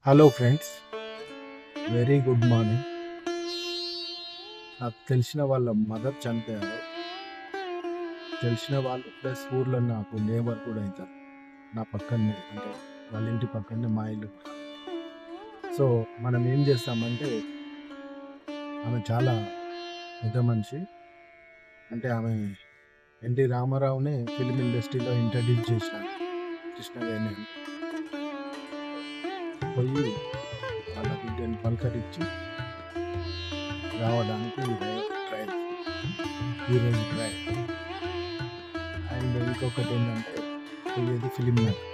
Hello friends, very good morning. నాకు తెలిసిన వాళ్ళ మదర్ చనిపోయారు. తెలిసిన వాళ్ళు ప్లస్ ఊర్లో నాకు నేబర్ కూడా అవుతారు. నా పక్కనే, అంటే వాళ్ళ ఇంటి పక్కనే మా ఇల్లు కూడా. సో మనం ఏం చేస్తామంటే, ఆమె చాలా పెద్ద మనిషి. అంటే ఆమె ఎన్టీ రామారావునే ఫిలిం ఇండస్ట్రీలో ఇంట్రడ్యూస్ చేసిన కృష్ణవేణి అని. పోయి వాళ్ళ బిడ్డని పలకరించి రావడానికి ఈరోజు డ్రైవ్. అండ్ ఇంకొకటి ఏంటంటే, పోయేది ఫిలిం నగర్.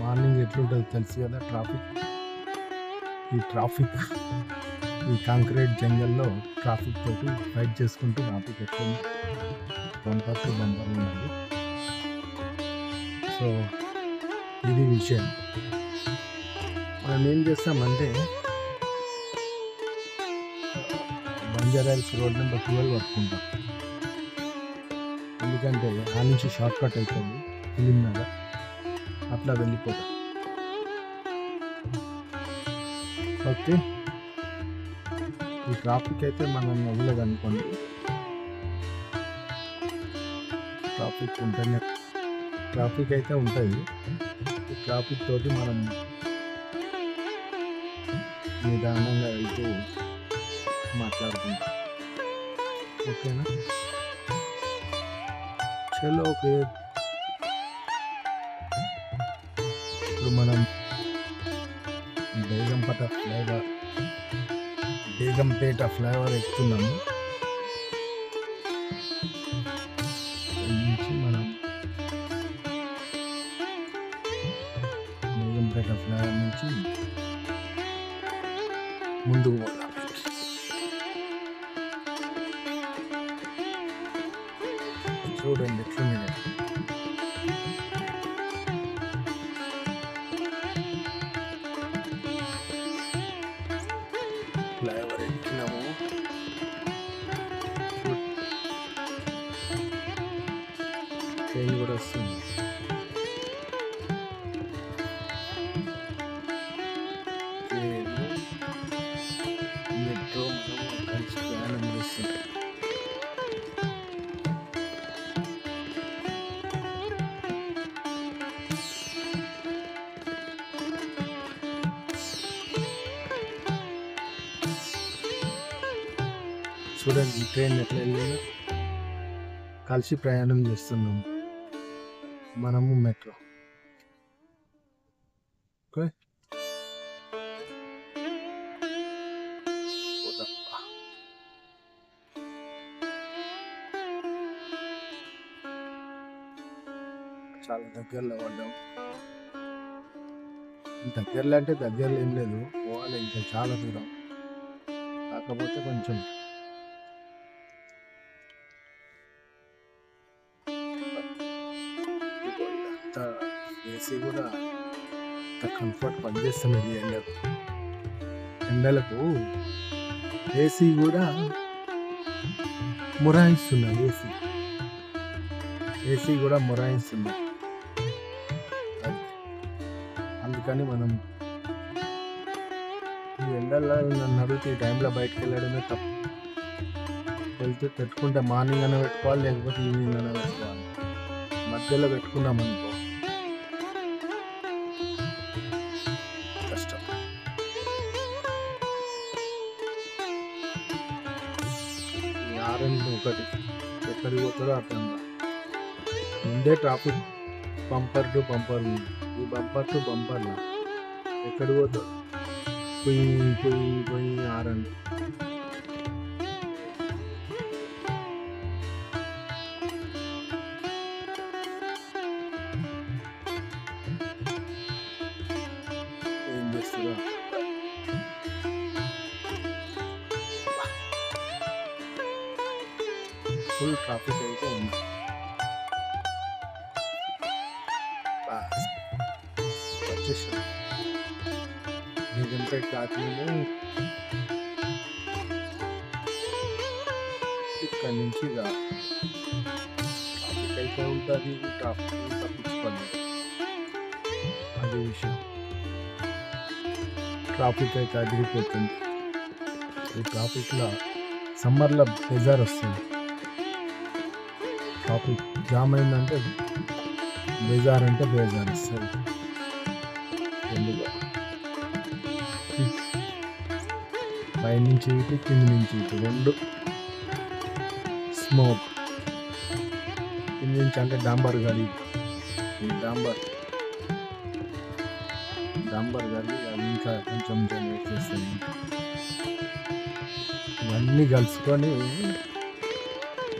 మార్నింగ్ ఎట్లుంటుంది తెలుసు కదా, ఈ కాంక్రీట్ జంగల్లో ట్రాఫిక్ తోటి ఫైట్ చేసుకుంటూ ట్రాఫిక్ ఎట్లుంది, బంపర్ టు బంపర్ ఉన్నది. సో ఇది విషయం. మనం ఏం చేస్తామంటే, బంజారాహిల్స్ రోడ్ నెంబర్ 12 పట్టుకుంటాం. ఎందుకంటే ఆ నుంచి షార్ట్ కట్ అవుతుంది ఫిలిం నగర్, అట్లా వెళ్ళిపోతాం. ఓకే, ఈ ట్రాఫిక్ అయితే మనం వదలదు అనుకోండి. ట్రాఫిక్ అయితే ఉంటుంది. ఈ ట్రాఫిక్ తోటి మనం నిదానంగా వెళ్తూ మాట్లాడుకుంటాం. ఓకేనా? చలో ఓకే. ఇప్పుడు మనం బేగంపేట ఫ్లైఓవర్ ఎక్కుతున్నాము. నుంచి మనం బేగంపేట ఫ్లైఓవర్ నుంచి ముందుకు పోదాం. చూడండి ఎట్లుంది. ఫ్లైఓవర్ ఎక్కినాము. ట్రైన్ కూడా వస్తుంది. మెట్రో మనం కలిసి ప్రయాణం చేస్తాం. చూడండి ట్రైన్ ఎట్లా వెళ్ళిందో. కలిసి ప్రయాణం చేస్తున్నాము మనము మెట్రో. ఓకే, చాలా దగ్గరలో పడ్డాం. దగ్గరలో అంటే దగ్గరలో ఏం లేదు, పోవాలి ఇంకా చాలా దూరం. కాకపోతే కొంచెం అంత ఏసీ కూడా అంత కంఫర్ట్ పనిచేస్తున్నది. ఎండలకు ఏసీ కూడా మొరాయిస్తున్నది. ఏసీ కూడా మొరాయిస్తున్నది. అందుకని మనం ఈ ఎండల్లో నన్ను అడిగితే ఈ టైంలో బయటకు వెళ్ళడమే తప్పు. వెళ్తే పెట్టుకుంటే మార్నింగ్ అయినా పెట్టుకోవాలి, లేకపోతే ఈవినింగ్ అయినా పెట్టుకోవాలి. మధ్యలో పెట్టుకున్నాం అనుకో కష్టం. ఒకటి ఎక్కడికి పోతారో అర్థం కాదు. ముందే ట్రాఫిక్ బంపర్ టు బంపర్ ఉంది. ఈ బంపర్ టు బంపర్లా ఎక్కడికి పోతారు? పోయి ఆరండి. ఏం చేస్తారో ఫుల్ ట్రాఫిక్ అయితే ఉంది. వచ్చేసాం బేగంపేట దాటినేమో. ఇక్కడ నుంచి ట్రాఫిక్ అయితే ఉంటుంది. ట్రాఫిక్ తప్పించుకోండి, అది విషయం. ట్రాఫిక్ అయితే అదిరిపోతుంది. ఈ ట్రాఫిక్లో సమ్మర్లో బెజార్ వస్తుంది. ట్రాఫిక్ జామ్ అయిందంటే బేజార్ వస్తుంది. ఎందుకు పైనుంచి ఇటు కింది నుంచి ఇటు రెండు స్మోక్. కింది నుంచి అంటే డాంబర్ గాడి, డాంబర్ గాడి అది ఇంకా కొంచెం జనరేట్ చేస్తుంది. ఇవన్నీ కలుసుకొని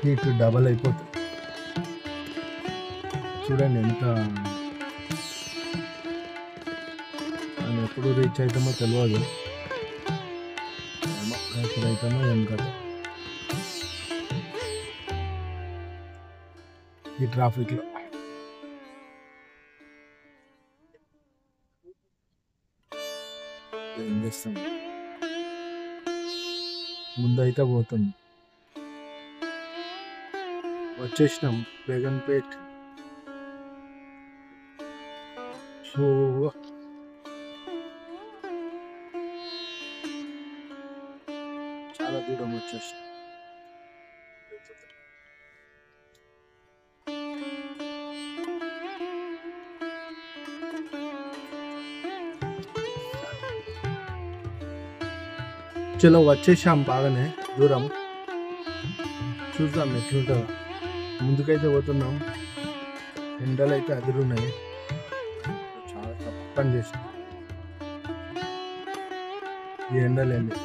హీట్ డబల్ అయిపోతుంది. చూడండి ఎంత మనం ఎప్పుడు రీచ్ అవుతామో తెలియదు. ఎప్పుడు అవుతామో ఏం కదా ఈ ట్రాఫిక్లో. ఏం చేస్తాం, ముందైతే పోతుంది. వచ్చేసినాం బేగన్పేట్. సో చాలా దూరం వచ్చేసినాం. చలో వచ్చేసాం, బాగానే దూరం. చూద్దాం ఎట్లుంటుందో. ముందుకైతే పోతున్నాం. ఎండలు అయితే అదిరున్నాయి. చాలా తప్పు పని చేసినాం ఈ ఎండలు వెళ్ళి.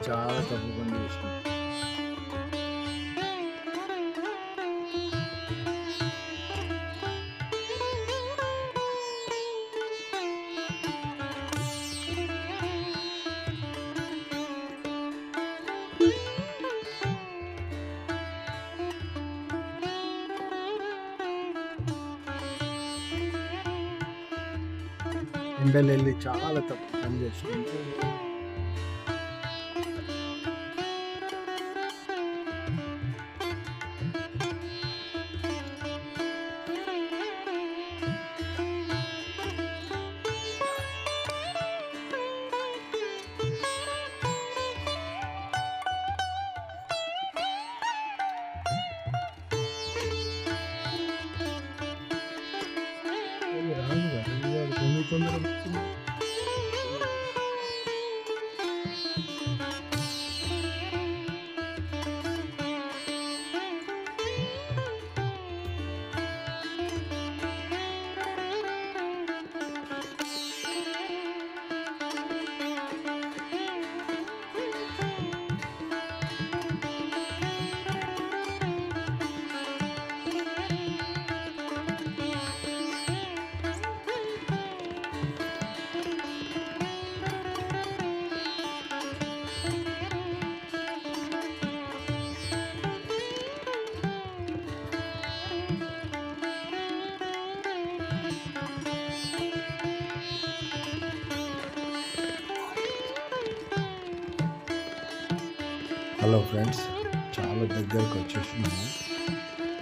చాలా తప్పు పని చేసినాం. ఎండలు వెళ్ళి చాలా తప్పు పని చేసినాం. హలో ఫ్రెండ్స్, చాలా దగ్గరకు వచ్చేసినాము.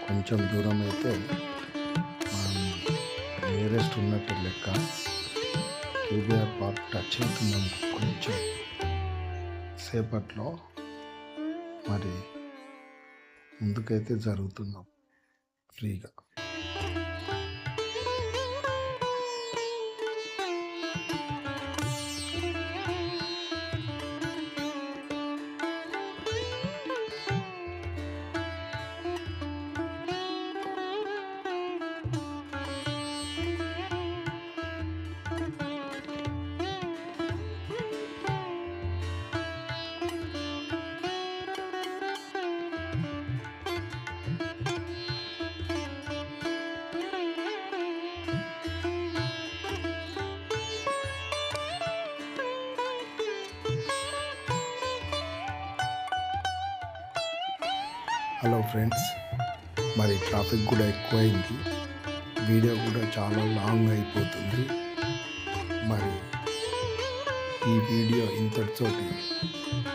కొంచెం దూరం అయితే మనం నియరెస్ట్ ఉన్నట్టు లెక్క. కేబీఆర్ పార్క్ టచ్ అవుతున్నాం కొంచెం సేపట్లో. మరి ముందుకైతే జరుగుతున్నాం ఫ్రీగా. హలో ఫ్రెండ్స్, మరి ట్రాఫిక్ కూడా ఎక్కువైంది. వీడియో కూడా చాలా లాంగ్ అయిపోతుంది. మరి ఈ వీడియో ఇంతటితోటి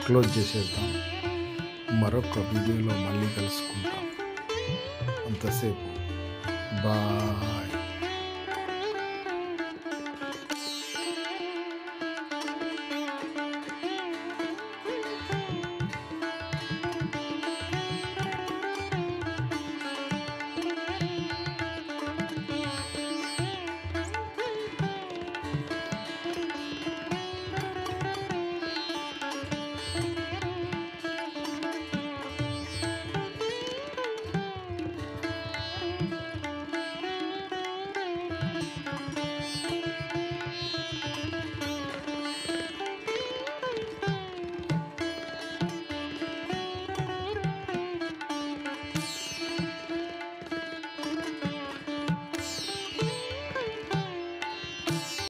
క్లోజ్ చేసేద్దాం. మరొక వీడియోలో మళ్ళీ కలుసుకుంటాం. అంతసేపు బాయ్.